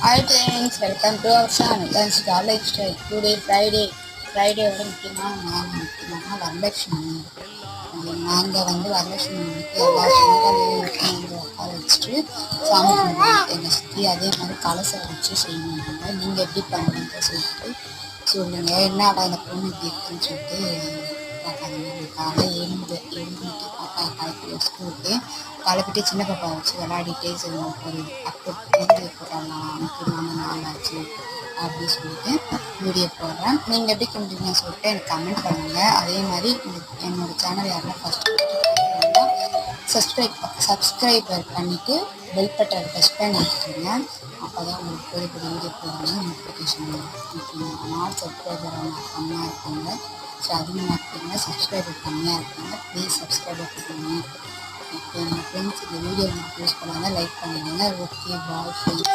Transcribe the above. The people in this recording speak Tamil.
Hi friends, welcome to our channel. Let's start lifestyle. Today ஃப்ரைடேயோட முக்கியமான வரலட்சுமி. நாங்கள் வரலட்சுமி எல்லா சுமங்களையும் உட்கார வச்சுட்டு சாமி கும்பிடுவோம். எங்கள் சுற்றி அதே மாதிரி கலசம் வச்சு செய்யணும். நீங்கள் எப்படி பண்ணுறீங்க சொல்லிட்டு சொல்லுங்கள். என்னடா இந்த பொண்ணு இப்படி இருக்குன்னு சொல்லிட்டு பார்க்காதீங்க. காலையில் எழுந்துட்டு பாப்பா கலப்பி ஸ்கூலுக்கு கலப்பிட்டு சின்ன பாப்பா வச்சு விளையாடிட்டே ஒரு அப்போ போடலாம் முக்கியமான நாள் ஆச்சு அப்படின்னு சொல்லிட்டு வீடியோ போடுறேன். நீங்கள் எப்படி கும்பிடுங்கன்னு சொல்லிட்டு எனக்கு கமெண்ட் பண்ணுங்கள். அதே மாதிரி என்னோடய சேனல் யாருன்னா சப்ஸ்கிரைப் பண்ணிவிட்டு பெல் பட்டனை ப்ரெஸ் பண்ணி வச்சுருங்க. அப்போ தான் உங்களுக்கு புது புது வீடியோ போடணும் நோட்டிஃபிகேஷன் வரும். நாள் சப்ஸ்கிரைபர் கம்மியாக இருக்காங்க. ஸோ அதிகமாக இருக்கீங்க, சப்ஸ்கிரைபர் கம்மியாக இருக்காங்க. ப்ளீஸ் சப்ஸ்கிரைபர் பண்ணுங்கள். ஓகே, எங்கள் ஃப்ரெண்ட்ஸ் இந்த வீடியோ உங்களுக்கு யூஸ் பண்ணாங்க லைக் பண்ணிடுங்க. Okay, bye friends.